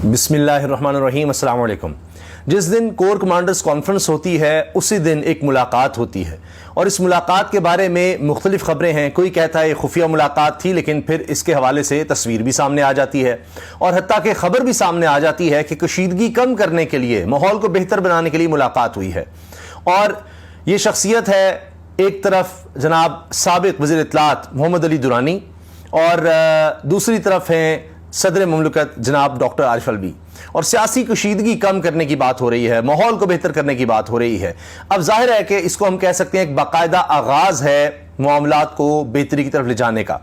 بسم اللہ الرحمن الرحیم۔ السلام علیکم۔ جس دن کور کمانڈرز کانفرنس ہوتی ہے اسی دن ایک ملاقات ہوتی ہے، اور اس ملاقات کے بارے میں مختلف خبریں ہیں۔ کوئی کہتا ہے خفیہ ملاقات تھی، لیکن پھر اس کے حوالے سے تصویر بھی سامنے آ جاتی ہے، اور حتیٰ کہ خبر بھی سامنے آ جاتی ہے کہ کشیدگی کم کرنے کے لیے، ماحول کو بہتر بنانے کے لیے ملاقات ہوئی ہے۔ اور یہ شخصیت ہے ایک طرف جناب سابق وزیر اطلاعات محمد علی درانی، اور دوسری طرف ہیں صدر مملکت جناب ڈاکٹر عارف الوی، اور سیاسی کشیدگی کم کرنے کی بات ہو رہی ہے، ماحول کو بہتر کرنے کی بات ہو رہی ہے۔ اب ظاہر ہے کہ اس کو ہم کہہ سکتے ہیں ایک باقاعدہ آغاز ہے معاملات کو بہتری کی طرف لے جانے کا۔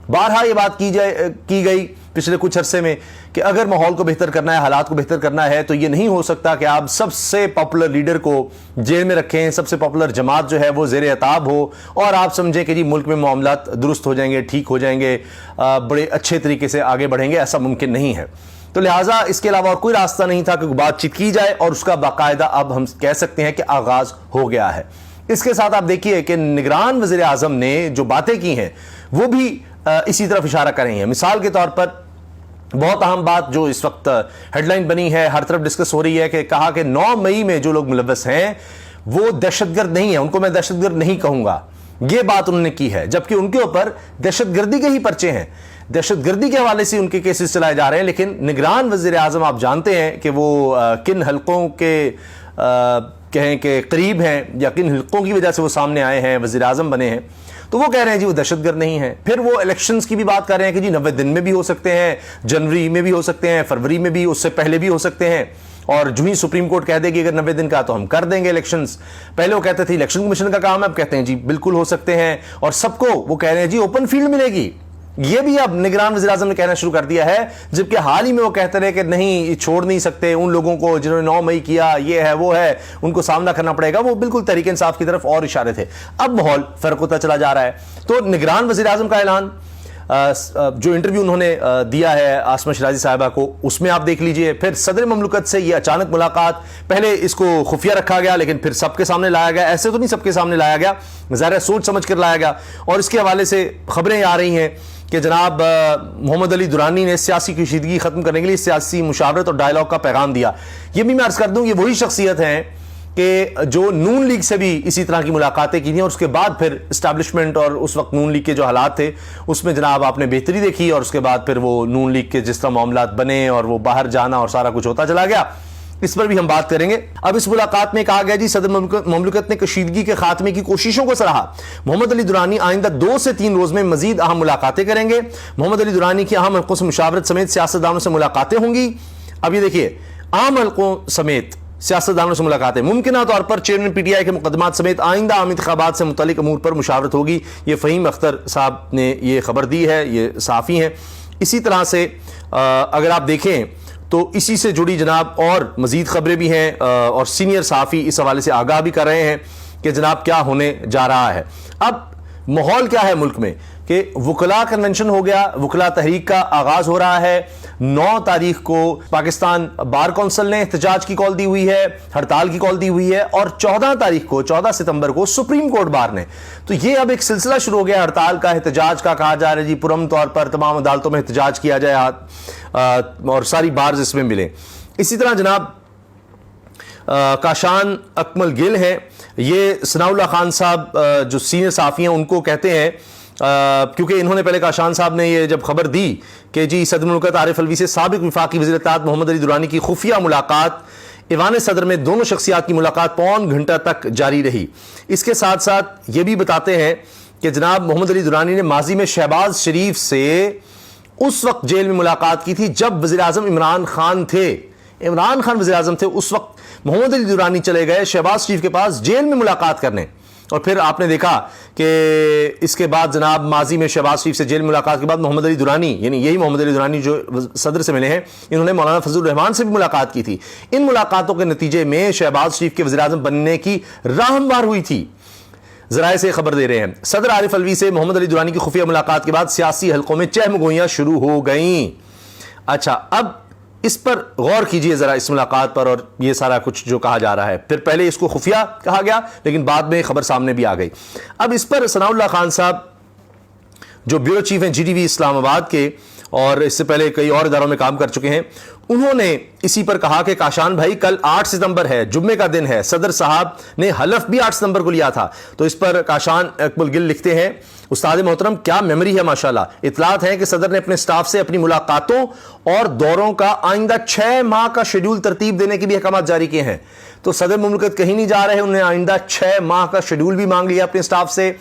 بارہا یہ بات کی گئی پچھلے کچھ عرصے میں کہ اگر ماحول کو بہتر کرنا ہے، حالات کو بہتر کرنا ہے، تو یہ نہیں ہو سکتا کہ آپ سب سے پاپولر لیڈر کو جیل میں رکھیں، سب سے پاپولر جماعت جو ہے وہ زیر عتاب ہو، اور آپ سمجھیں کہ جی ملک میں معاملات درست ہو جائیں گے، ٹھیک ہو جائیں گے، بڑے اچھے طریقے سے آگے بڑھیں گے۔ ایسا ممکن نہیں ہے۔ تو لہٰذا اس کے علاوہ اور کوئی راستہ نہیں تھا کہ بات چیت کی جائے، اور اس کا باقاعدہ اب ہم کہہ سکتے ہیں کہ آغاز ہو گیا ہے۔ اس کے ساتھ آپ دیکھیے کہ نگران وزیر اعظم نے جو باتیں کی ہیں وہ بھی اسی طرف اشارہ کر رہی ہیں۔ مثال کے طور پر بہت اہم بات جو اس وقت ہیڈ لائن بنی ہے، ہر طرف ڈسکس ہو رہی ہے، کہ کہا کہ 9 مئی میں جو لوگ ملوث ہیں وہ دہشت گرد نہیں ہیں، ان کو میں دہشت گرد نہیں کہوں گا۔ یہ بات انہوں نے کی ہے، جبکہ ان کے اوپر دہشت گردی کے ہی پرچے ہیں، دہشت گردی کے حوالے سے ان کے کیسز چلائے جا رہے ہیں۔ لیکن نگران وزیر اعظم آپ جانتے ہیں کہ وہ کن حلقوں کے کہیں کہ قریب ہیں، یا کن حلقوں کی وجہ سے وہ سامنے آئے ہیں، وزیر اعظم بنے ہیں۔ تو وہ کہہ رہے ہیں جی وہ دہشت گرد نہیں ہیں۔ پھر وہ الیکشنز کی بھی بات کر رہے ہیں کہ جی 90 دن میں بھی ہو سکتے ہیں، جنوری میں بھی ہو سکتے ہیں، فروری میں بھی، اس سے پہلے بھی ہو سکتے ہیں، اور جو ہی سپریم کورٹ کہہ دے گی اگر 90 دن کا تو ہم کر دیں گے الیکشنز۔ پہلے وہ کہتے تھے الیکشن کمیشن کا کام ہے، اب کہتے ہیں جی بالکل ہو سکتے ہیں، اور سب کو وہ کہہ رہے ہیں جی اوپن فیلڈ ملے گی۔ یہ بھی اب نگران وزیر اعظم نے کہنا شروع کر دیا ہے، جبکہ حال ہی میں وہ کہتے رہے کہ نہیں چھوڑ نہیں سکتے ان لوگوں کو جنہوں نے 9 مئی کیا، یہ ہے وہ ہے، ان کو سامنا کرنا پڑے گا۔ وہ بالکل تحریک انصاف کی طرف اور اشارے تھے۔ اب ماحول فرق ہوتا چلا جا رہا ہے۔ تو نگران وزیر اعظم کا اعلان، جو انٹرویو انہوں نے دیا ہے عاصمہ شیرازی صاحبہ کو، اس میں آپ دیکھ لیجئے۔ پھر صدر مملکت سے یہ اچانک ملاقات، پہلے اس کو خفیہ رکھا گیا لیکن پھر سب کے سامنے لایا گیا۔ ایسے تو نہیں سب کے سامنے لایا گیا، ظاہر ہے سوچ سمجھ کر لایا گیا۔ اور اس کے حوالے سے خبریں آ رہی ہیں کہ جناب محمد علی درانی نے سیاسی کشیدگی ختم کرنے کے لیے سیاسی مشاورت اور ڈائلاگ کا پیغام دیا۔ یہ بھی میں عرض کر دوں، یہ وہی شخصیت ہیں کہ جو نون لیگ سے بھی اسی طرح کی ملاقاتیں کی تھیں، اور اس کے بعد پھر اسٹیبلشمنٹ اور اس وقت نون لیگ کے جو حالات تھے اس میں جناب آپ نے بہتری دیکھی، اور اس کے بعد پھر وہ نون لیگ کے جس طرح معاملات بنے اور وہ باہر جانا اور سارا کچھ ہوتا چلا گیا، اس پر بھی ہم بات کریں گے۔ اب اس ملاقات میں کہا گیا جی صدر مملکت نے کشیدگی کے خاتمے کی کوششوں کو سراہا۔ محمد علی درانی آئندہ 2 سے 3 روز میں مزید اہم ملاقاتیں کریں گے۔ محمد علی درانی کی اہم حلقوں سے مشاورت سمیت سیاستدانوں سے ملاقاتیں ہوں گی۔ اب یہ دیکھیے، عام حلقوں سمیت سیاستدانوں سے ملاقاتیں، ممکنہ طور پر چیئرمین پی ٹی آئی کے مقدمات سمیت آئندہ عام انتخابات سے متعلق امور پر مشاورت ہوگی۔ یہ فہیم اختر صاحب نے یہ خبر دی ہے، یہ صحافی ہیں۔ اسی طرح سے اگر آپ دیکھیں تو اسی سے جڑی جناب اور مزید خبریں بھی ہیں، اور سینئر صحافی اس حوالے سے آگاہ بھی کر رہے ہیں کہ جناب کیا ہونے جا رہا ہے۔ اب ماحول کیا ہے ملک میں کہ وکلاء کنونشن ہو گیا، وکلاء تحریک کا آغاز ہو رہا ہے۔ 9 تاریخ کو پاکستان بار کونسل نے احتجاج کی کال دی ہوئی ہے، ہڑتال کی کال دی ہوئی ہے، اور 14 تاریخ کو 14 ستمبر کو سپریم کورٹ بار نے۔ تو یہ اب ایک سلسلہ شروع ہو گیا ہڑتال کا، احتجاج کا، کہا جا رہا ہے جی پرامن طور پر تمام عدالتوں میں احتجاج کیا جائے، اور ساری بارز اس میں ملیں۔ اسی طرح جناب کاشان اکمل گل ہیں، یہ ثناء اللہ خان صاحب جو سینئر صحافی ہیں ان کو کہتے ہیں، کیونکہ انہوں نے پہلے کاشان صاحب نے یہ جب خبر دی کہ جی صدر مملکت عارف الوی سے سابق وفاقی وزیر اطلاعات محمد علی درانی کی خفیہ ملاقات ایوان صدر میں دونوں شخصیات کی ملاقات پون گھنٹہ تک جاری رہی۔ اس کے ساتھ ساتھ یہ بھی بتاتے ہیں کہ جناب محمد علی درانی نے ماضی میں شہباز شریف سے اس وقت جیل میں ملاقات کی تھی جب وزیر اعظم عمران خان تھے، عمران خان وزیر اعظم تھے، اس وقت محمد علی درانی چلے گئے شہباز شریف کے پاس جیل میں ملاقات کرنے۔ اور پھر آپ نے دیکھا کہ اس کے بعد جناب ماضی میں شہباز شریف سے جیل ملاقات کے بعد محمد علی درانی، یعنی یہی محمد علی درانی جو صدر سے ملے ہیں، انہوں نے مولانا فضل الرحمان سے بھی ملاقات کی تھی۔ ان ملاقاتوں کے نتیجے میں شہباز شریف کے وزیر اعظم بننے کی راہ ہموار ہوئی تھی۔ ذرائع سے خبر دے رہے ہیں صدر عارف الوی سے محمد علی درانی کی خفیہ ملاقات کے بعد سیاسی حلقوں میں چہم گوئیاں شروع ہو گئیں۔ اچھا، اب اس پر غور کیجئے ذرا، اس ملاقات پر، اور یہ سارا کچھ جو کہا جا رہا ہے۔ پھر پہلے اس کو خفیہ کہا گیا لیکن بعد میں خبر سامنے بھی آ گئی۔ اب اس پر ثناء اللہ خان صاحب جو بیورو چیف ہیں جی ٹی وی اسلام آباد کے، اور اس سے پہلے کئی اور اداروں میں کام کر چکے ہیں، انہوں نے اسی پر کہا کہ کاشان بھائی کل 8 ستمبر ہے، جمعے کا دن ہے، صدر صاحب نے حلف بھی 8 ستمبر کو لیا تھا۔ تو اس پر کاشان اقبال گل لکھتے ہیں، استاد محترم کیا میموری ہے ماشاءاللہ، اطلاعات ہیں کہ صدر نے اپنے سٹاف سے اپنی ملاقاتوں اور دوروں کا آئندہ 6 ماہ کا شیڈول ترتیب دینے کے بھی احکامات جاری کیے ہیں۔ تو صدر مملکت کہیں نہیں جا رہے، انہوں نے آئندہ 6 ماہ کا شیڈول بھی مانگ لیا اپنے سٹاف سے،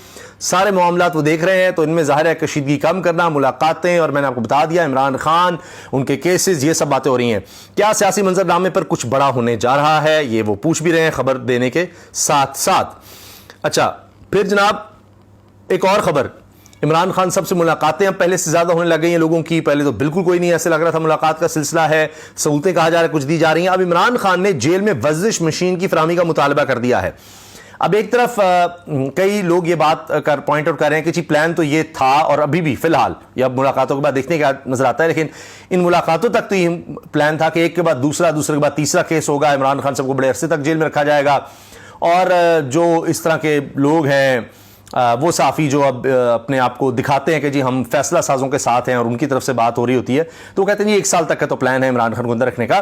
سارے معاملات وہ دیکھ رہے ہیں۔ تو ان میں ظاہر ہے کشیدگی کم کرنا، ملاقاتیں، اور میں نے آپ کو بتا دیا عمران خان، ان کے کیسز، یہ سب باتیں ہو رہی ہیں۔ کیا سیاسی منظرنامے پر کچھ بڑا ہونے جا رہا ہے، یہ وہ پوچھ بھی رہے ہیں خبر دینے کے ساتھ ساتھ۔ اچھا پھر جناب ایک اور خبر، عمران خان صاحب سے ملاقاتیں اب پہلے سے زیادہ ہونے لگ گئی ہیں لوگوں کی، پہلے تو بالکل کوئی نہیں، ایسے لگ رہا تھا ملاقات کا سلسلہ ہے، سہولتیں کہا جا رہا ہے کچھ دی جا رہی ہیں۔ اب عمران خان نے جیل میں ورزش مشین کی فراہمی کا مطالبہ کر دیا ہے۔ اب ایک طرف کئی لوگ یہ بات پوائنٹ آؤٹ کر رہے ہیں کہ جی پلان تو یہ تھا اور ابھی بھی فی الحال، یا اب ملاقاتوں کے بعد دیکھنے کا نظر آتا ہے، لیکن ان ملاقاتوں تک تو یہ پلان تھا کہ ایک کے بعد دوسرا، دوسرے کے بعد تیسرا کیس ہوگا، عمران خان صاحب کو بڑے عرصے تک جیل میں رکھا جائے گا، اور جو اس طرح کے لوگ ہیں وہ صحافی جو اب اپنے آپ کو دکھاتے ہیں کہ جی ہم فیصلہ سازوں کے ساتھ ہیں اور ان کی طرف سے بات ہو رہی ہوتی ہے، تو وہ کہتے ہیں جی 1 سال تک کا تو پلان ہے عمران خان کو اندر رکھنے کا۔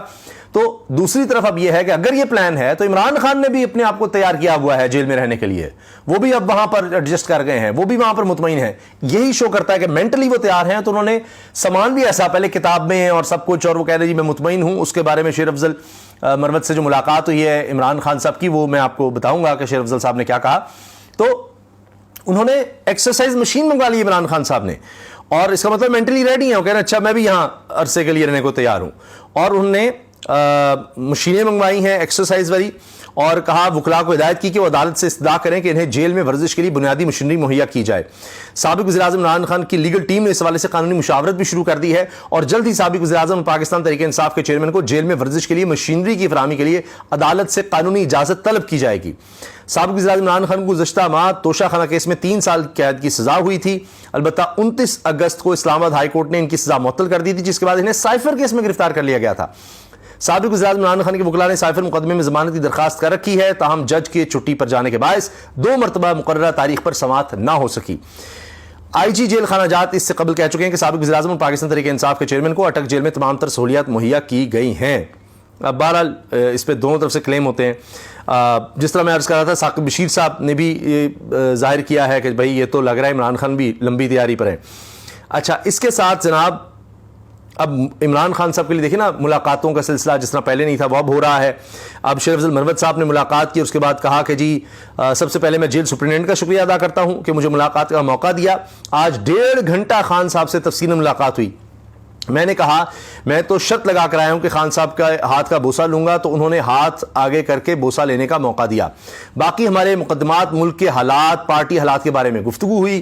تو دوسری طرف اب یہ ہے کہ اگر یہ پلان ہے تو عمران خان نے بھی اپنے آپ کو تیار کیا ہوا ہے جیل میں رہنے کے لیے، وہ بھی اب وہاں پر ایڈجسٹ کر گئے ہیں، وہ بھی وہاں پر مطمئن ہیں، یہی شو کرتا ہے کہ مینٹلی وہ تیار ہیں۔ تو انہوں نے سامان بھی ایسا پہلے کتاب میں اور سب کچھ، اور وہ کہہ رہے جی میں مطمئن ہوں۔ اس کے بارے میں شیر افضل مروت سے جو ملاقات ہوئی ہے عمران خان صاحب کی، وہ میں آپ کو بتاؤں گا کہ شیر افضل صاحب نے کیا کہا۔ تو انہوں نے ایکسرسائز مشین منگوا لی عمران خان صاحب نے، اور اس کا مطلب مینٹلی ریڈی ہیں، وہ کہہ رہے ہیں اچھا میں بھی یہاں عرصے کے لیے رہنے کو تیار ہوں، اور انہوں نے مشینیں منگوائی ہیں ایکسرسائز والی، اور کہا وکلاء کو ہدایت کی کہ وہ عدالت سے استدعا کریں کہ انہیں جیل میں ورزش کے لیے بنیادی مشینری مہیا کی جائے۔ سابق وزیر اعظم عمران خان کی لیگل ٹیم نے اس حوالے سے قانونی مشاورت بھی شروع کر دی ہے، اور جلد ہی سابق وزیر اعظم پاکستان تحریک انصاف کے چیئرمین کو جیل میں ورزش کے لیے مشینری کی فراہمی کے لیے عدالت سے قانونی اجازت طلب کی جائے گی۔ سابق وزیر اعظم عمران خان کو گزشتہ ماہ توشہ خانہ کیس میں 3 سال قید کی سزا ہوئی تھی، البتہ 29 اگست کو اسلام آباد ہائی کورٹ نے ان کی سزا معطل کر دی تھی، جس کے بعد انہیں سائفر کیس میں گرفتار کر لیا گیا تھا۔ سابق وزیر اعظم عمران خان کے وکلاء نے سائفر مقدمے میں ضمانت کی درخواست کر رکھی ہے، تاہم جج کے چھٹی پر جانے کے باعث 2 مرتبہ مقررہ تاریخ پر سماعت نہ ہو سکی۔ آئی جی جیل خانہ جات اس سے قبل کہہ چکے ہیں کہ سابق وزیر اعظم اور پاکستان تحریک انصاف کے چیئرمین کو اٹک جیل میں تمام تر سہولیات مہیا کی گئی ہیں۔ اب بہرحال اس پہ دونوں طرف سے کلیم ہوتے ہیں۔ جس طرح میں عرض کر رہا تھا، ثاقب بشیر صاحب نے بھی ظاہر کیا ہے کہ بھائی یہ تو لگ رہا ہے عمران خان بھی لمبی تیاری پر ہیں۔ اچھا اس کے ساتھ جناب اب عمران خان صاحب کے لیے دیکھیں نا، ملاقاتوں کا سلسلہ جس طرح پہلے نہیں تھا وہ اب ہو رہا ہے۔ اب شیر افضل مروت صاحب نے ملاقات کی، اس کے بعد کہا کہ جی سب سے پہلے میں جیل سپرنٹینڈنٹ کا شکریہ ادا کرتا ہوں کہ مجھے ملاقات کا موقع دیا۔ آج 1.5 گھنٹہ خان صاحب سے تفصیل ملاقات ہوئی۔ میں نے کہا میں تو شرط لگا کر آیا ہوں کہ خان صاحب کا ہاتھ کا بوسہ لوں گا، تو انہوں نے ہاتھ آگے کر کے بوسہ لینے کا موقع دیا۔ باقی ہمارے مقدمات، ملک کے حالات، پارٹی حالات کے بارے میں گفتگو ہوئی۔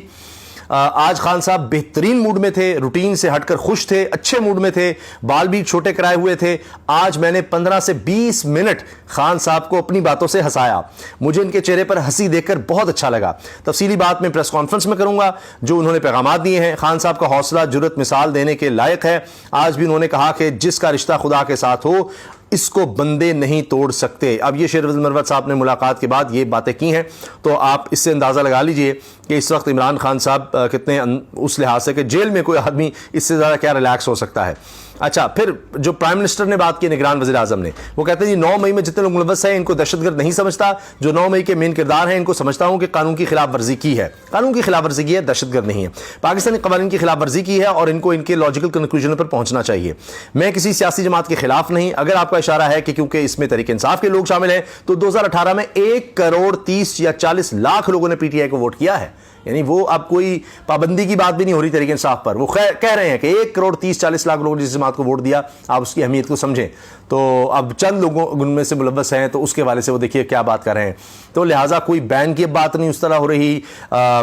آج خان صاحب بہترین موڈ میں تھے، روٹین سے ہٹ کر خوش تھے، اچھے موڈ میں تھے، بال بھی چھوٹے کرائے ہوئے تھے۔ آج میں نے 15 سے 20 منٹ خان صاحب کو اپنی باتوں سے ہنسایا، مجھے ان کے چہرے پر ہنسی دیکھ کر بہت اچھا لگا۔ تفصیلی بات میں پریس کانفرنس میں کروں گا جو انہوں نے پیغامات دیے ہیں۔ خان صاحب کا حوصلہ جرأت مثال دینے کے لائق ہے۔ آج بھی انہوں نے کہا کہ جس کا رشتہ خدا کے ساتھ ہو اس کو بندے نہیں توڑ سکتے۔ اب یہ شیر افضل مروت صاحب نے ملاقات کے بعد یہ باتیں کی ہیں، تو آپ اس سے اندازہ لگا لیجئے کہ اس وقت عمران خان صاحب کتنے اس لحاظ سے کہ جیل میں کوئی آدمی اس سے زیادہ کیا ریلیکس ہو سکتا ہے۔ اچھا پھر جو پرائم منسٹر نے بات کی نگران وزیر اعظم نے، وہ کہتے ہیں جی 9 مئی میں جتنے لوگ ملوث ہیں ان کو دہشت گرد نہیں سمجھتا، جو 9 مئی کے مین کردار ہیں ان کو سمجھتا ہوں کہ قانون کی خلاف ورزی کی ہے، قانون کی خلاف ورزی کی ہے، دہشت گرد نہیں ہے، پاکستانی قوانین کی خلاف ورزی کی ہے اور ان کو ان کے لاجیکل کنکلوژن پر پہنچنا چاہیے۔ میں کسی سیاسی جماعت کے خلاف نہیں۔ اگر آپ کا اشارہ ہے کہ کیونکہ اس میں تحریک انصاف کے لوگ شامل ہیں تو 2018 میں 1.30 یا 40 لاکھ لوگوں نے پی ٹی آئی کو ووٹ کیا ہے، یعنی وہ اب کوئی پابندی کی بات بھی نہیں ہو رہی تحریک انصاف پر، وہ کہہ رہے ہیں کہ 1.30-40 لاکھ لوگوں نے جس جماعت کو ووٹ دیا، آپ اس کی اہمیت کو سمجھیں۔ تو اب چند لوگوں ان میں سے ملوث ہیں تو اس کے حوالے سے وہ دیکھیے کیا بات کر رہے ہیں، تو لہٰذا کوئی بین کی بات نہیں اس طرح ہو رہی،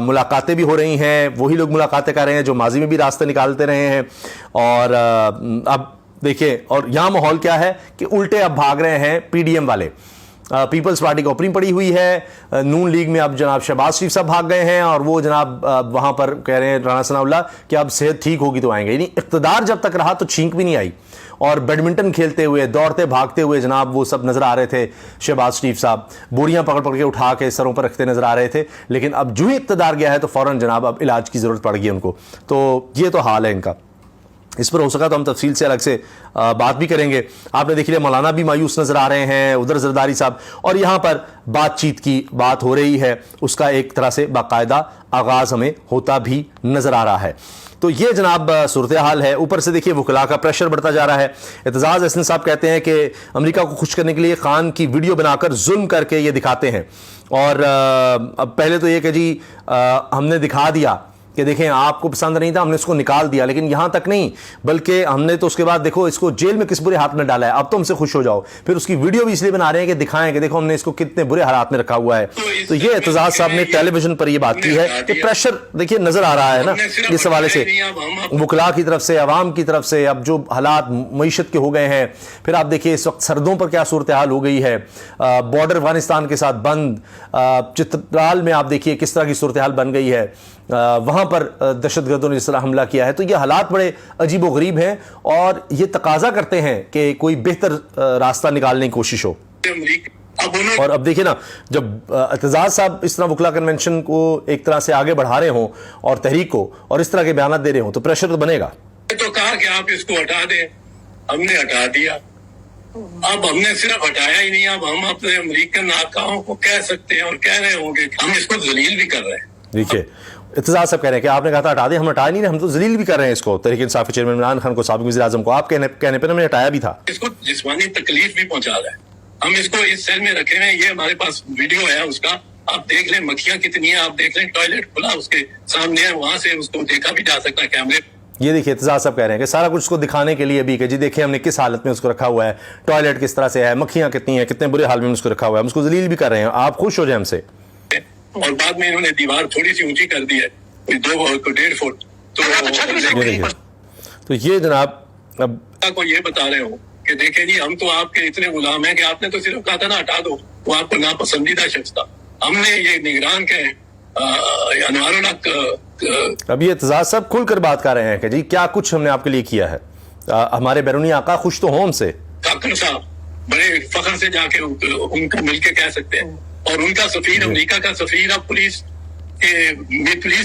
ملاقاتیں بھی ہو رہی ہیں، وہی لوگ ملاقاتیں کر رہے ہیں جو ماضی میں بھی راستے نکالتے رہے ہیں۔ اور اب دیکھیں اور یہاں ماحول کیا ہے کہ الٹے اب بھاگ رہے ہیں پی ڈی ایم والے، پیپلز پارٹی کو اپنی پڑی ہوئی ہے، نون لیگ میں اب جناب شہباز شریف صاحب بھاگ گئے ہیں اور وہ جناب وہاں پر کہہ رہے ہیں رانا ثناء اللہ کہ اب صحت ٹھیک ہوگی تو آئیں گے، یعنی اقتدار جب تک رہا تو چھینک بھی نہیں آئی، اور بیڈمنٹن کھیلتے ہوئے دوڑتے بھاگتے ہوئے جناب وہ سب نظر آ رہے تھے، شہباز شریف صاحب بوریاں پکڑ پکڑ کے اٹھا کے سروں پر رکھتے نظر آ رہے تھے، لیکن اب جو ہی اقتدار گیا ہے تو فوراً جناب اب علاج کی ضرورت پڑ گئی ان کو، تو یہ تو حال ہے ان کا۔ اس پر ہو سکا تو ہم تفصیل سے الگ سے بات بھی کریں گے. آپ نے دیکھ لیا مولانا بھی مایوس نظر آ رہے ہیں, ادھر زرداری صاحب, اور یہاں پر بات چیت کی بات ہو رہی ہے, اس کا ایک طرح سے باقاعدہ آغاز ہمیں ہوتا بھی نظر آ رہا ہے. تو یہ جناب صورتحال ہے. اوپر سے دیکھیے وکلاء کا پریشر بڑھتا جا رہا ہے. اعتزاز احسن صاحب کہتے ہیں کہ امریکہ کو خوش کرنے کے لیے خان کی ویڈیو بنا کر ظلم کر کے یہ دکھاتے ہیں, اور اب پہلے تو یہ کہ جی ہم نے دکھا دیا کہ دیکھیں آپ کو پسند نہیں تھا, ہم نے اس کو نکال دیا, لیکن یہاں تک نہیں بلکہ ہم نے تو اس کے بعد دیکھو اس کو جیل میں کس برے ہاتھ میں ڈالا ہے, اب تو ہم سے خوش ہو جاؤ. پھر اس کی ویڈیو بھی اس لیے بنا رہے ہیں کہ دکھائیں کہ دیکھو ہم نے اس کو کتنے برے حالات میں رکھا ہوا ہے. تو یہ اعتزاز صاحب نے ٹیلی ویژن پر یہ بات کی ہے کہ پریشر دیکھیے نظر آ رہا ہے نا اس حوالے سے, وکلاء کی طرف سے, عوام کی طرف سے. اب جو حالات معیشت کے ہو گئے ہیں, پھر آپ دیکھیے اس وقت سردوں پر کیا صورتحال ہو گئی ہے, بارڈر افغانستان کے ساتھ بند, چترال میں آپ دیکھیے کس طرح کی صورتحال بن گئی ہے, وہاں پر دہشت گردوں نے جس طرح حملہ کیا ہے. تو یہ حالات بڑے عجیب و غریب ہیں اور یہ تقاضا کرتے ہیں کہ کوئی بہتر راستہ نکالنے کی کوشش ہو. اور اب دیکھیں نا, جب اعتزاز صاحب اس طرح وکلاء کنونشن کو ایک طرح سے آگے بڑھا رہے ہوں اور تحریک کو, اور اس طرح کے بیانات دے رہے ہوں, تو پریشر تو بنے گا. تو کہا کہ آپ اس کو ہٹا دیں, ہم نے ہٹا دیا. اب ہم نے صرف ہٹایا ہی نہیں, اب ہم اپنے امریکن آقاؤں کو کہہ سکتے ہیں اور کہہ رہے ہوں گے ہم اس کو ذلیل بھی کر رہے ہیں. دیکھیے اعتزاز صاحب کہہ رہے ہیں کہ آپ نے کہا تھا ہٹا دیں, ہم ہٹا نہیں رہے, ہم تو ذلیل بھی کر رہے ہیں اس کو. تحریک انصاف کے چیئرمین عمران خان کو, سابق وزیر اعظم کو, آپ کہنے پہ ہم نے ہٹایا بھی تھا. اس کو جسمانی تکلیف بھی پہنچا رہا ہے. ہم اس کو اس سیل میں رکھے ہیں, یہ ہمارے پاس ویڈیو ہے اس کا, آپ دیکھ لیں مکھیاں کتنی ہیں, آپ دیکھ لیں ٹوائلٹ کھلا اس کے سامنے ہے, وہاں سے اس کو دیکھا بھی جا سکتا ہے کیمرے. یہ دیکھیے اعتزاز صاحب کہہ رہے ہیں کہ سارا کچھ اس کو دکھانے کے لیے بھی کہ جی دیکھیں ہم نے کس حالت میں اس کو رکھا ہوا ہے, ٹوائلٹ کس طرح سے ہے, مکھیاں کتنی ہیں, کتنے برے حال میں اس کو رکھا ہوا ہے, ہم اس کو ذلیل بھی کر رہے ہیں, آپ خوش ہو جائیں ہم سے. اور بعد میں انہوں نے دیوار تھوڑی سی اونچی کر دی ہے, 2.5 فٹ. تو یہ جناب اب کو یہ بتا رہے ہوں کہ دیکھیں جی ہم تو آپ کے اتنے غلام ہیں کہ آپ نے تو صرف کہا تھا نا ہٹا دو, وہ آپ کو ناپسندیدہ شخص تھا. ہم نے یہ نگران کے انوار الحق. اب یہ اعتزاز صاحب کھل کر بات کر رہے ہیں کہ جی کیا کچھ ہم نے آپ کے لیے کیا ہے, ہمارے بیرونی آقا خوش تو ہوں ہم سے. کاکر صاحب بڑے فخر سے جا کے ان کو مل کے کہہ سکتے ہیں, اور ان کا سفیر, امریکہ کا سفیر اب پولیس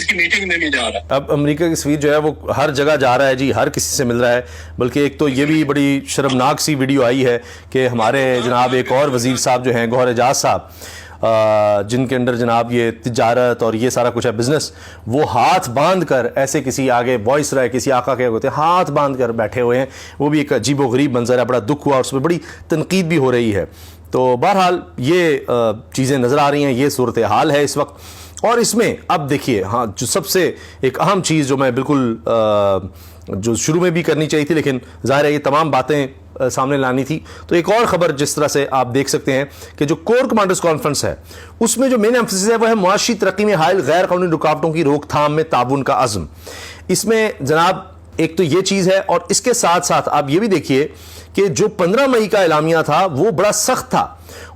کی میٹنگ میں بھی جا رہا ہے. اب امریکہ کی سفیر جو ہے وہ ہر جگہ جا رہا ہے جی, ہر کسی سے مل رہا ہے. بلکہ ایک تو یہ بھی بڑی شرمناک سی ویڈیو آئی ہے کہ ہمارے جناب ایک اور وزیر صاحب جو ہیں گوہر اعجاز صاحب, جن کے اندر جناب یہ تجارت اور یہ سارا کچھ ہے بزنس, وہ ہاتھ باندھ کر ایسے کسی آگے وائس رائے کسی آقا کے ہوتے ہیں, ہاتھ باندھ کر بیٹھے ہوئے ہیں. وہ بھی ایک عجیب و غریب منظر ہے, بڑا دکھ ہوا, اور اس میں بڑی تنقید بھی ہو رہی ہے. تو بہرحال یہ چیزیں نظر آ رہی ہیں, یہ صورتحال ہے اس وقت. اور اس میں اب دیکھیے ہاں جو سب سے ایک اہم چیز جو میں بالکل جو شروع میں بھی کرنی چاہیے تھی, لیکن ظاہر ہے یہ تمام باتیں سامنے لانی تھی, تو ایک اور خبر جس طرح سے آپ دیکھ سکتے ہیں کہ جو کور کمانڈرز کانفرنس ہے اس میں جو مین ایمفیسس ہے وہ ہے معاشی ترقی میں حائل غیر قانونی رکاوٹوں کی روک تھام میں تعاون کا عزم. اس میں جناب ایک تو یہ چیز ہے, اور اس کے ساتھ ساتھ آپ یہ بھی دیکھیے کہ جو 15 مئی کا اعلامیہ تھا وہ بڑا سخت تھا,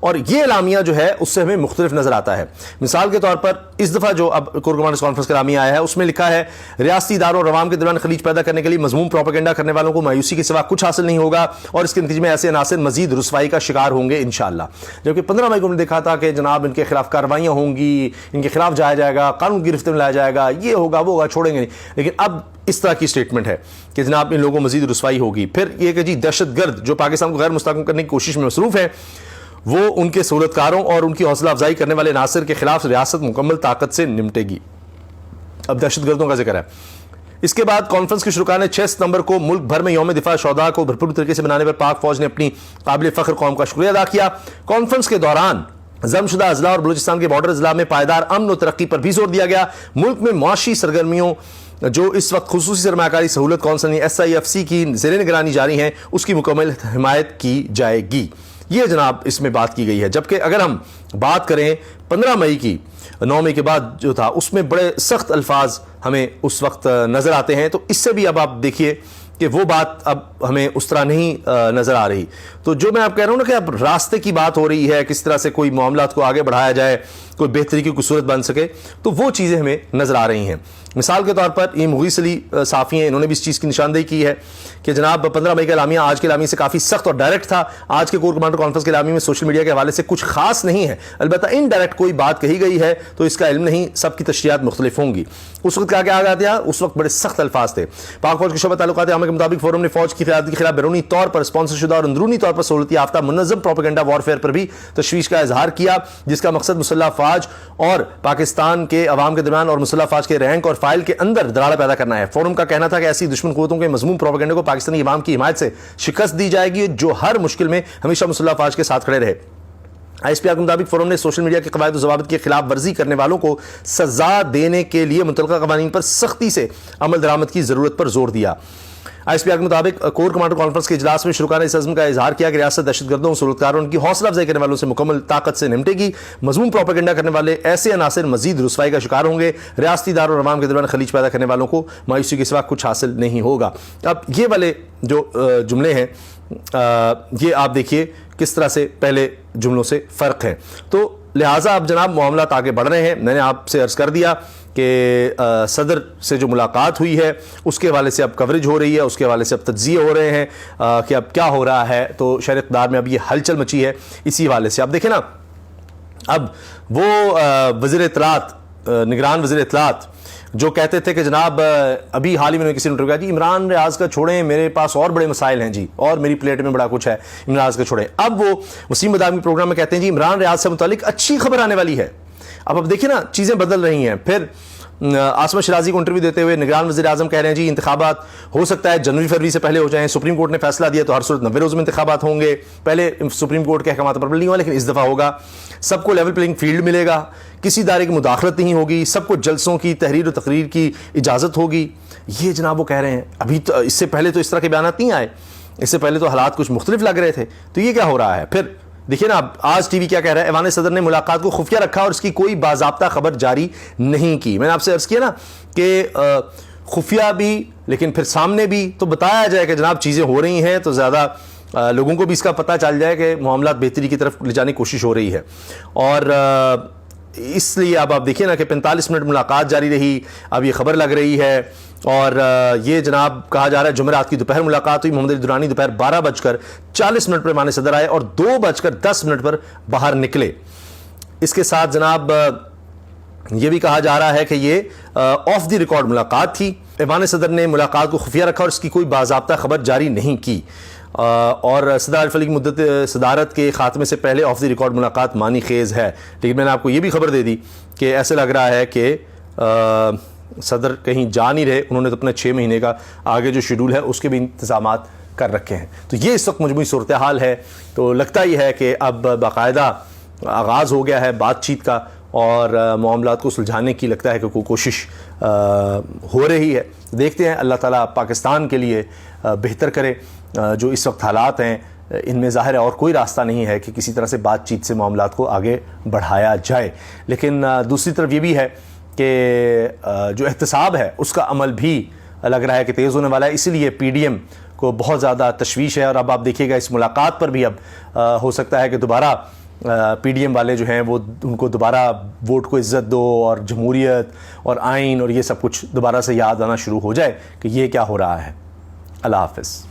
اور یہ اعلامیہ جو ہے اس سے ہمیں مختلف نظر آتا ہے. مثال کے طور پر اس دفعہ جو اب کور کمانڈرز کانفرنس کا اعلامیہ آیا ہے اس میں لکھا ہے ریاستی اداروں اور عوام کے درمیان خلیج پیدا کرنے کے لیے مذموم پروپیگنڈا کرنے والوں کو مایوسی کے سوا کچھ حاصل نہیں ہوگا, اور اس کے نتیجے میں ایسے عناصر مزید رسوائی کا شکار ہوں گے انشاءاللہ. جبکہ 15 مئی کو ہم نے دیکھا تھا کہ جناب ان کے خلاف کارروائیاں ہوں گی, ان کے خلاف جایا جائے گا, قانون کی گرفت میں لایا جائے گا, یہ ہوگا وہ ہوگا, چھوڑیں گے نہیں. لیکن اب اس طرح کی سٹیٹمنٹ ہے کہ جناب ان لوگوں مزید رسوائی ہوگی. پھر یہ کہ جی دہشت گرد جو پاکستان کو غیر مستحکم کرنے کی کوشش میں مصروف ہیں وہ ان کے سہولتکاروں اور ان کی حوصلہ افزائی کرنے والے عناصر کے خلاف ریاست مکمل طاقت سے نمٹے گی. اب دہشت گردوں کا ذکر ہے. اس کے بعد کانفرنس کے شرکاء نے 6 ستمبر کو ملک بھر میں یوم دفاع شہداء کو بھرپور طریقے سے منانے پر پاک فوج نے اپنی قابل فخر قوم کا شکریہ ادا کیا. کانفرنس کے دوران ضم شدہ اضلاع اور بلوچستان کے بارڈر اضلاع میں پائیدار امن و ترقی پر بھی زور دیا گیا. ملک میں معاشی سرگرمیوں جو اس وقت خصوصی سرمایہ کاری سہولت کونسل SIFC کی زیر نگرانی جاری ہیں اس کی مکمل حمایت کی جائے گی. یہ جناب اس میں بات کی گئی ہے. جبکہ اگر ہم بات کریں 15 مئی کی, 9 مئی کے بعد جو تھا اس میں بڑے سخت الفاظ ہمیں اس وقت نظر آتے ہیں. تو اس سے بھی اب آپ دیکھیے کہ وہ بات اب ہمیں اس طرح نہیں نظر آ رہی. تو جو میں آپ کہہ رہا ہوں نا کہ اب راستے کی بات ہو رہی ہے, کس طرح سے کوئی معاملات کو آگے بڑھایا جائے, کوئی بہتری کی کوئی صورت بن سکے, تو وہ چیزیں ہمیں نظر آ رہی ہیں. مثال کے طور پر یہ مغیث علی صافی ہیں, انہوں نے بھی اس چیز کی نشاندہی کی ہے کہ جناب 15 مئی کا اعلامیہ آج کے اعلامیہ سے کافی سخت اور ڈائریکٹ تھا. آج کے کور کمانڈر کانفرنس کے اعلامیہ میں سوشل میڈیا کے حوالے سے کچھ خاص نہیں ہے, البتہ ان ڈائریکٹ کوئی بات کہی گئی ہے تو اس کا علم نہیں, سب کی تشریحات مختلف ہوں گی. اس وقت کیا کہا گیا تھا؟ اس وقت بڑے سخت الفاظ تھے. پاک فوج کے شعبہ تعلقات عامہ کے مطابق فورم نے فوج کی قیادت کے خلاف بیرونی طور پر اسپانسر شدہ اور اندرونی طور پر سہولت یافتہ منظم پروپیگنڈا وارفیئر پر بھی تشویش کا اظہار کیا, جس کا مقصد مسلح افواج اور پاکستان کے عوام کے درمیان اور مسلح افواج کے رینک اور فائل کے اندر دراڑیں پیدا کرنا ہے. فورم کا کہنا تھا کہ ایسی دشمن قوتوں کے مذموم پروپیگنڈے کو پاکستانی عوام کی حمایت سے شکست دی جائے گی جو ہر مشکل میں ہمیشہ مسلح افواج کے ساتھ کھڑے رہے. آئی ایس پی آر کے مطابق فورم نے سوشل میڈیا کے قواعد و ضوابط کی خلاف ورزی کرنے والوں کو سزا دینے کے لیے متعلقہ قوانین پر سختی سے عمل درآمد کی ضرورت پر زور دیا. آئی ایس پی آر کے مطابق کور کمانڈر کانفرنس کے اجلاس میں شرکاء نے اس عزم کا اظہار کیا کہ ریاست دہشت گردوں صورتکاروں کی حوصلہ افزائی کرنے والوں سے مکمل طاقت سے نمٹے گی. مضمون پروپیگنڈا کرنے والے ایسے عناصر مزید رسوائی کا شکار ہوں گے. ریاستی اداروں اور عوام کے درمیان خلیج پیدا کرنے والوں کو مایوسی کے سوا کچھ حاصل نہیں ہوگا. اب یہ والے جو جملے ہیں یہ آپ دیکھیے کس طرح سے پہلے جملوں سے فرق ہے. تو لہٰذا اب جناب معاملات آگے بڑھ رہے ہیں. میں نے آپ سے عرض کر دیا کہ صدر سے جو ملاقات ہوئی ہے اس کے حوالے سے اب کوریج ہو رہی ہے, اس کے حوالے سے اب تجزیے ہو رہے ہیں کہ اب کیا ہو رہا ہے. تو شہر اقتدار میں اب یہ ہلچل مچی ہے اسی حوالے سے. اب دیکھیں نا, اب وہ وزیر اطلاعات, نگران وزیر اطلاعات جو کہتے تھے کہ جناب ابھی حال ہی میں کسی نے انٹرویو کیا جی عمران ریاض کا چھوڑیں, میرے پاس اور بڑے مسائل ہیں جی, اور میری پلیٹ میں بڑا کچھ ہے, عمران ریاض کا چھوڑیں. اب وہ وسیم بادامی پروگرام میں کہتے ہیں جی عمران ریاض سے متعلق اچھی خبر آنے والی ہے. اب دیکھیں نا چیزیں بدل رہی ہیں. پھر عاصمہ شیرازی کو انٹرویو دیتے ہوئے نگران وزیر اعظم کہہ رہے ہیں جی انتخابات ہو سکتا ہے جنوری فروری سے پہلے ہو جائیں. سپریم کورٹ نے فیصلہ دیا تو ہر صورت 90 روز میں انتخابات ہوں گے. پہلے سپریم کورٹ کے احکامات پر عمل نہیں ہوا لیکن اس دفعہ ہوگا. سب کو لیول پلینگ فیلڈ ملے گا, کسی ادارے کی مداخلت نہیں ہوگی, سب کو جلسوں کی تحریر و تقریر کی اجازت ہوگی. یہ جناب وہ کہہ رہے ہیں. ابھی تو اس سے پہلے تو اس طرح کے بیانات نہیں آئے, اس سے پہلے تو حالات کچھ مختلف لگ رہے تھے. تو یہ کیا ہو رہا ہے؟ پھر دیکھیے نا آج ٹی وی کیا کہہ رہا ہے, ایوان صدر نے ملاقات کو خفیہ رکھا اور اس کی کوئی باضابطہ خبر جاری نہیں کی. میں نے آپ سے عرض کیا نا کہ خفیہ بھی لیکن پھر سامنے بھی تو بتایا جائے کہ جناب چیزیں ہو رہی ہیں تو زیادہ لوگوں کو بھی اس کا پتہ چل جائے کہ معاملات بہتری کی طرف لے جانے کی کوشش ہو رہی ہے. اور اس لیے اب آپ دیکھیے نا کہ 45 منٹ ملاقات جاری رہی, اب یہ خبر لگ رہی ہے. اور یہ جناب کہا جا رہا ہے جمعرات کی دوپہر ملاقات ہوئی. محمد علی درانی دوپہر 12:40 پر ایوان صدر آئے اور 2:10 پر باہر نکلے. اس کے ساتھ جناب یہ بھی کہا جا رہا ہے کہ یہ آف دی ریکارڈ ملاقات تھی. ایوان صدر نے ملاقات کو خفیہ رکھا اور اس کی کوئی باضابطہ خبر جاری نہیں کی. اور صدر عارف علی کی مدت صدارت کے خاتمے سے پہلے آف دی ریکارڈ ملاقات معنی خیز ہے. لیکن میں نے آپ کو یہ بھی خبر دے دی کہ ایسے لگ رہا ہے کہ صدر کہیں جا نہیں رہے, انہوں نے تو اپنے 6 مہینے کا آگے جو شیڈول ہے اس کے بھی انتظامات کر رکھے ہیں. تو یہ اس وقت مجموعی صورتحال ہے. تو لگتا ہی ہے کہ اب باقاعدہ آغاز ہو گیا ہے بات چیت کا اور معاملات کو سلجھانے کی لگتا ہے کہ کوئی کوشش ہو رہی ہے. دیکھتے ہیں اللہ تعالیٰ پاکستان کے لیے بہتر کرے. جو اس وقت حالات ہیں ان میں ظاہر ہے اور کوئی راستہ نہیں ہے کہ کسی طرح سے بات چیت سے معاملات کو آگے بڑھایا جائے. لیکن دوسری طرف یہ بھی ہے کہ جو احتساب ہے اس کا عمل بھی لگ رہا ہے کہ تیز ہونے والا ہے. اسی لیے پی ڈی ایم کو بہت زیادہ تشویش ہے. اور اب آپ دیکھیے گا اس ملاقات پر بھی اب ہو سکتا ہے کہ دوبارہ پی ڈی ایم والے جو ہیں وہ ان کو دوبارہ ووٹ کو عزت دو اور جمہوریت اور آئین اور یہ سب کچھ دوبارہ سے یاد آنا شروع ہو جائے کہ یہ کیا ہو رہا ہے. اللہ حافظ.